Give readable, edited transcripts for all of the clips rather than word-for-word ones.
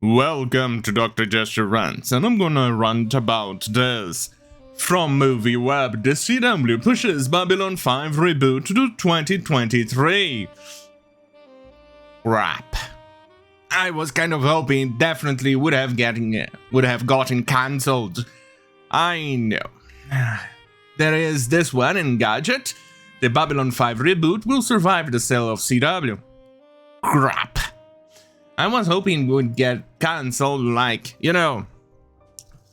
Welcome to Dr. Jester Rants, and I'm gonna rant about this. From Movie Web, the CW pushes Babylon 5 reboot to 2023. Crap. I was kind of hoping definitely would have gotten cancelled. I know. There is this one in Gadget. The Babylon 5 reboot will survive the sale of CW. Crap. I was hoping it would get cancelled, like,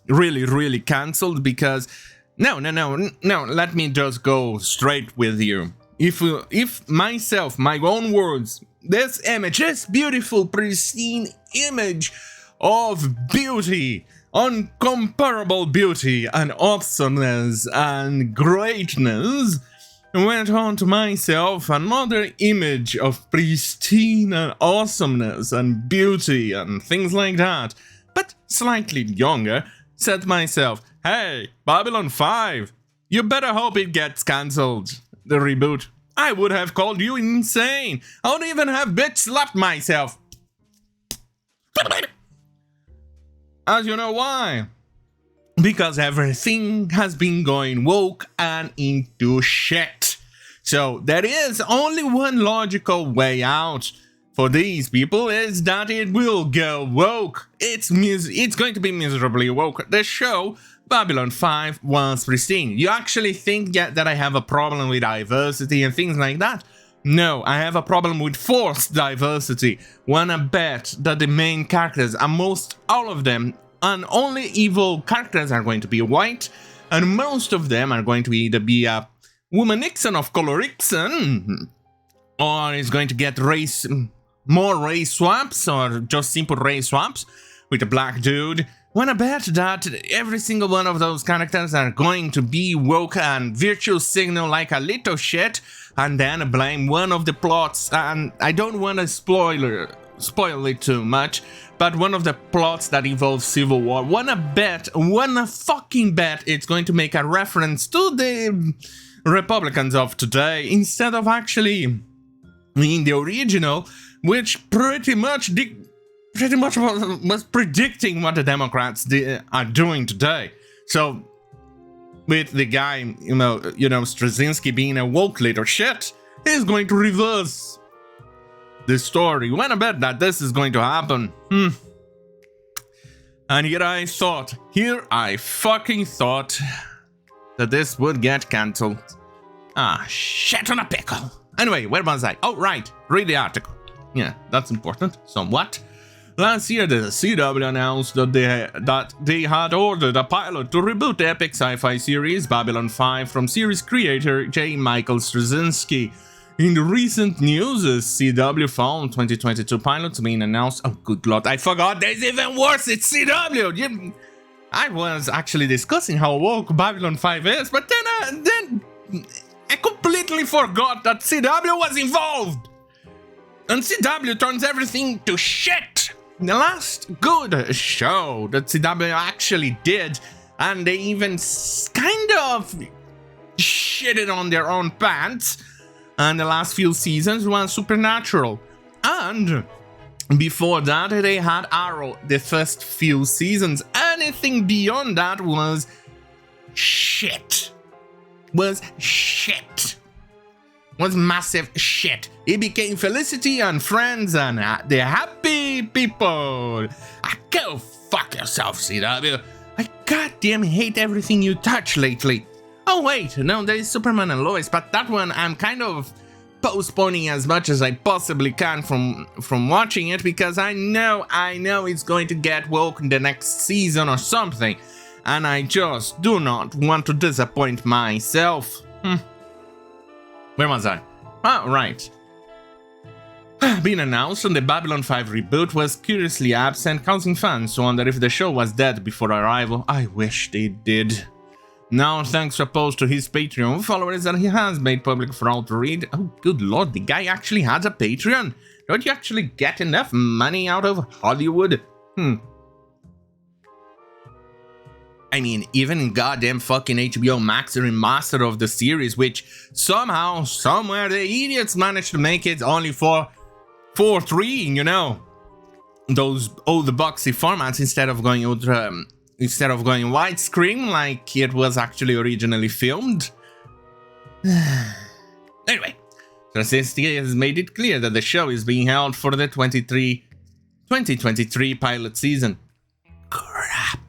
really cancelled, because no, let me just go straight with you. If myself, my own words, this beautiful, pristine image of beauty, uncomparable beauty and awesomeness and greatness, went on to myself another image of pristine and awesomeness and beauty and things like that, but slightly younger, said to myself, hey, Babylon 5, you better hope it gets cancelled, the reboot. I would have called you insane. I would even have bitch slapped myself. As you know why? Because everything has been going woke and into shit. So there is only one logical way out for these people, is that it will go woke. It's going to be miserably woke. The show Babylon 5 was pristine. You actually think that I have a problem with diversity and things like that? No, I have a problem with forced diversity. Wanna bet that the main characters, almost all of them, and only evil characters are going to be white, and most of them are going to either be a woman Nixon of color Nixon, or is going to get more race swaps, or just simple race swaps with a black dude. Wanna bet that every single one of those characters are going to be woke and virtue signal like a little shit, and then blame one of the plots, and I don't want to spoil it too much, but one of the plots that involves civil war, wanna fucking bet it's going to make a reference to the Republicans of today, instead of actually in the original, which pretty much was predicting what the Democrats are doing today. So, with the guy, Straczynski being a woke little shit, he's going to reverse the story. Wanna bet that this is going to happen? And here I fucking thought that this would get cancelled. Ah, shit on a pickle. Anyway, where was I? Oh, right, read the article. Yeah, that's important, somewhat. Last year, the CW announced that they had ordered a pilot to reboot the epic sci-fi series Babylon 5 from series creator J. Michael Straczynski. In the recent news, the CW found 2022 pilots being announced. Oh, good lord, I forgot, there's even worse, it's CW! I was actually discussing how woke Babylon 5 is, but then I completely forgot that CW was involved! And CW turns everything to shit! The last good show that CW actually did, and they even kind of shitted on their own pants, and the last few seasons was Supernatural. And before that, they had Arrow, the first few seasons. Anything beyond that was shit. Was massive shit. It became Felicity and Friends and the happy people. Go fuck yourself, CW. I goddamn hate everything you touch lately. Oh wait, no, there is Superman and Lois, but that one I'm kind of postponing as much as I possibly can from watching it, because I know it's going to get woke in the next season or something, and I just do not want to disappoint myself. Where was I? Oh, right. Being announced on the Babylon 5 reboot was curiously absent, causing fans to wonder if the show was dead before arrival. I wish they did. Now, thanks to a post to his Patreon followers that he has made public for all to read. Oh, good lord, the guy actually has a Patreon. Don't you actually get enough money out of Hollywood? I mean, even goddamn fucking HBO Max remaster of the series, which somehow, somewhere, the idiots managed to make it only for $3, those old boxy formats instead of going widescreen like it was actually originally filmed. Anyway, Straczynski has made it clear that the show is being held for the 2023 pilot season. Crap.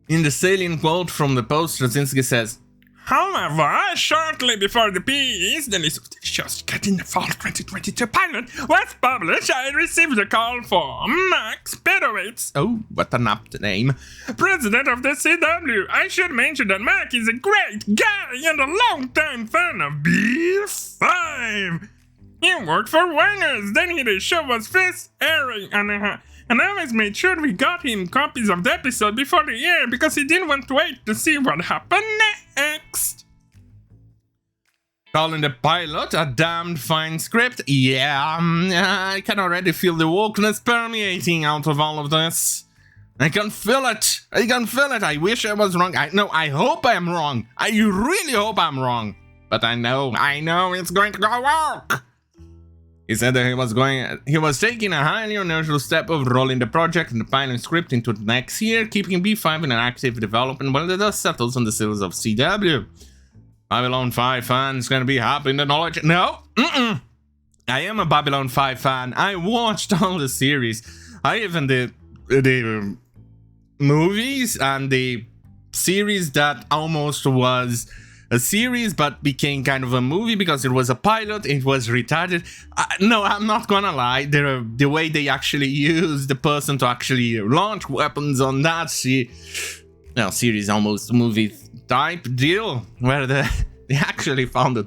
In the salient quote from the post, Straczynski says, "However, shortly before the piece, the list of the shows getting the fall 2022 pilot was published, I received a call from Max Pedowitz." Oh, what an apt name. "President of the CW. I should mention that Mac is a great guy and a long-time fan of B5. He worked for Warner's, then the show was first airing, and I always made sure we got him copies of the episode before the air because he didn't want to wait to see what happened next." Calling the pilot a damned fine script? Yeah, I can already feel the wokeness permeating out of all of this. I can feel it. I wish I was wrong. I hope I'm wrong. I really hope I'm wrong. But I know it's going to go work. He said that he was taking a highly unusual step of rolling the project and the pilot script into next year, keeping B5 in an active development while the dust settles on the seals of CW. Babylon 5 fans gonna be happy in the knowledge. No, I am a Babylon 5 fan. I watched all the series. I even did the movies and the series that almost was a series but became kind of a movie because it was a pilot. It was retarded. No, I'm not gonna lie. The way they actually used the person to actually launch weapons on that series, almost movie type deal, where they actually found a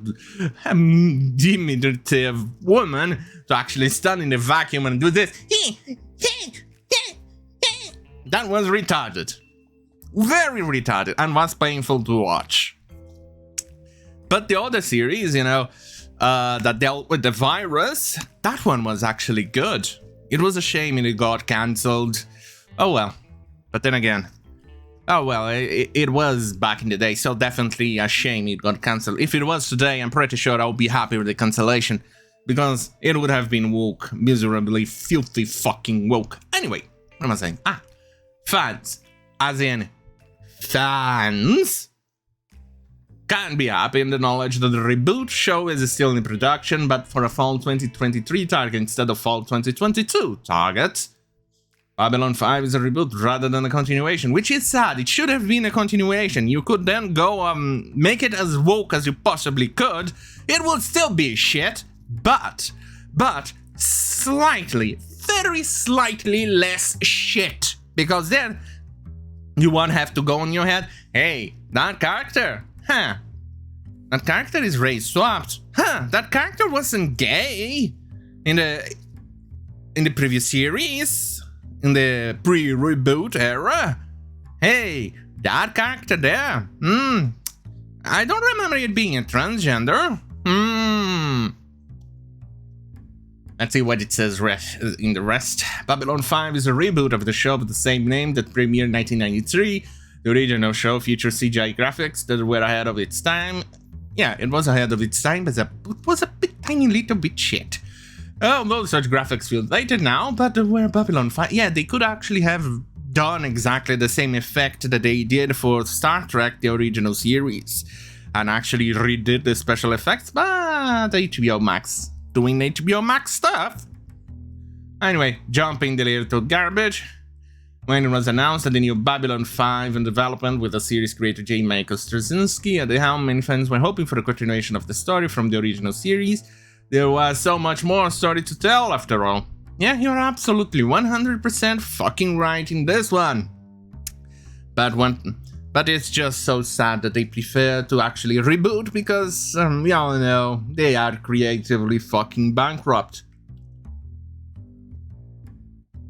diminutive woman to actually stand in the vacuum and do this. That was retarded. Very retarded, and was painful to watch. But the other series, that dealt with the virus, that one was actually good. It was a shame it got cancelled. Oh well. But then again, it was back in the day, so definitely a shame it got cancelled. If it was today, I'm pretty sure I would be happy with the cancellation, because it would have been woke, miserably, filthy fucking woke. Anyway, what am I saying? Fans, as in fans, can be happy in the knowledge that the Reboot show is still in production, but for a fall 2023 target instead of fall 2022 target. Babylon 5 is a reboot rather than a continuation, which is sad. It should have been a continuation. You could then go make it as woke as you possibly could. It would still be shit, but slightly, very slightly less shit. Because then you won't have to go on your head, hey, that character, that character is race swapped. That character wasn't gay in the previous series, in the pre-reboot era. Hey, that character there, I don't remember it being a transgender. Let's see what it says in the rest. Babylon 5 is a reboot of the show of the same name that premiered in 1993. The original show featured CGI graphics that were ahead of its time. Yeah, it was ahead of its time, but it was a bit tiny little bit shit. Although such graphics feel dated now, but were Babylon 5. Yeah, they could actually have done exactly the same effect that they did for Star Trek, the original series, and actually redid the special effects, but HBO Max doing HBO Max stuff. Anyway, jumping the little garbage. When it was announced that the new Babylon 5 in development with the series creator J. Michael Straczynski at the helm, many fans were hoping for a continuation of the story from the original series. There was so much more story to tell after all. Yeah, you're absolutely 100% fucking right in this one. But it's just so sad that they prefer to actually reboot because, we all know, they are creatively fucking bankrupt.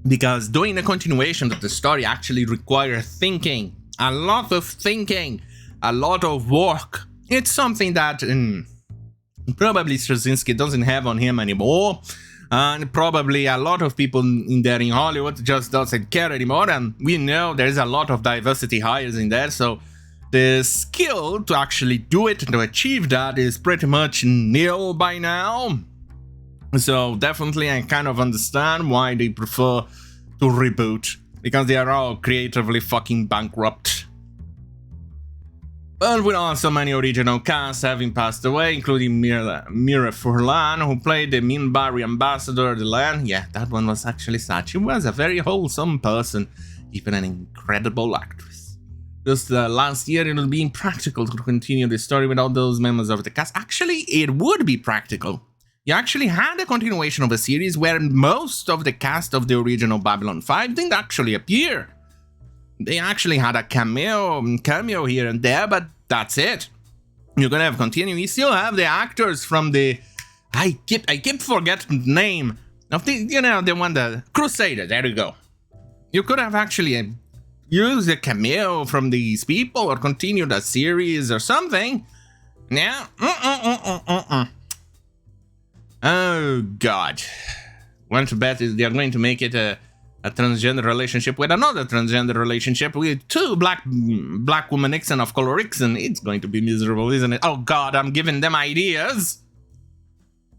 Because doing a continuation of the story actually requires thinking. A lot of thinking. A lot of work. It's something that probably Straczynski doesn't have on him anymore. And probably a lot of people in there in Hollywood just doesn't care anymore. And we know there's a lot of diversity hires in there. So the skill to actually do it, to achieve that, is pretty much nil by now. So definitely I kind of understand why they prefer to reboot, because they are all creatively fucking bankrupt. But with also many original casts having passed away, including Mira Furlan, who played the Minbari ambassador of the land. Yeah, that one was actually sad. She was a very wholesome person, even an incredible actress. Just last year it would be impractical to continue the story without those members of the cast. Actually, it would be practical. You actually had a continuation of a series where most of the cast of the original Babylon 5 didn't actually appear. They actually had a cameo here and there, but that's it. You're gonna have continue. You still have the actors from the... I keep forgetting the name of the, you know, the one, the Crusader. There you go. You could have actually used a cameo from these people or continued a series or something. Yeah. Oh God. Want to bet is they're going to make it a transgender relationship with another transgender relationship with two black woman X and of color X, and it's going to be miserable, isn't it? Oh God, I'm giving them ideas.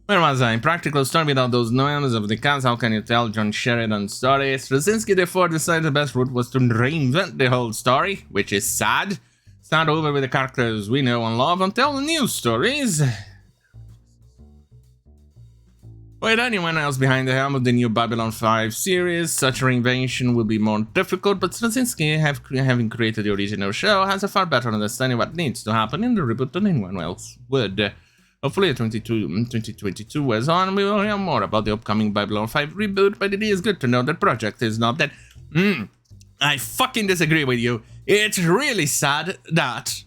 Where was I? Practical story without those members of the cast. How can you tell John Sheridan's story? Straczynski therefore decided the best route was to reinvent the whole story, which is sad. Start over with the characters we know and love and tell new stories. With anyone else behind the helm of the new Babylon 5 series, such reinvention will be more difficult, but Straczynski, having created the original show, has a far better understanding of what needs to happen in the reboot than anyone else would. Hopefully 2022 wears on, we will hear more about the upcoming Babylon 5 reboot, but it is good to know that project is not dead. I fucking disagree with you. It's really sad that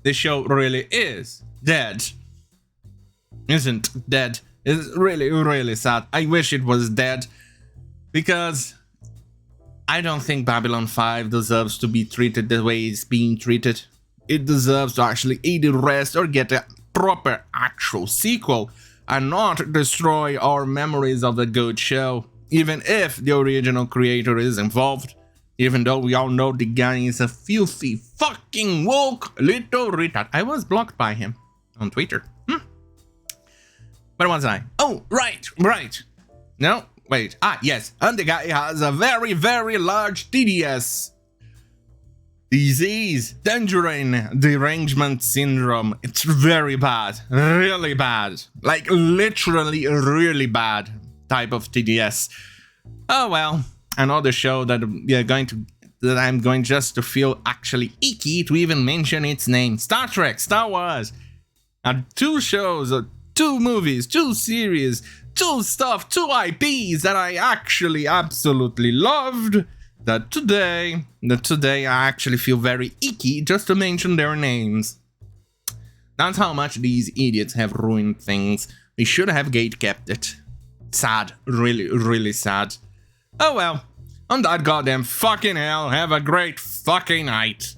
the show really is dead. Isn't dead. It's really, really sad. I wish it was dead, because I don't think Babylon 5 deserves to be treated the way it's being treated. It deserves to actually either rest or get a proper actual sequel and not destroy our memories of the good show, even if the original creator is involved. Even though we all know the guy is a filthy fucking woke little retard. I was blocked by him on Twitter. Where was I? Oh, right. No, wait. Yes. And the guy has a very, very large TDS. Disease. Tangerine derangement syndrome. It's very bad. Really bad. Like, literally really bad type of TDS. Oh, well. Another show that I'm going just to feel actually icky to even mention its name. Star Trek, Star Wars. Two shows... 2 movies, 2 series, 2 stuff, 2 IPs that I actually absolutely loved, that today I actually feel very icky just to mention their names. That's how much these idiots have ruined things. They should have gatekept it. Sad, really, really sad. Oh well, on that goddamn fucking hell, have a great fucking night.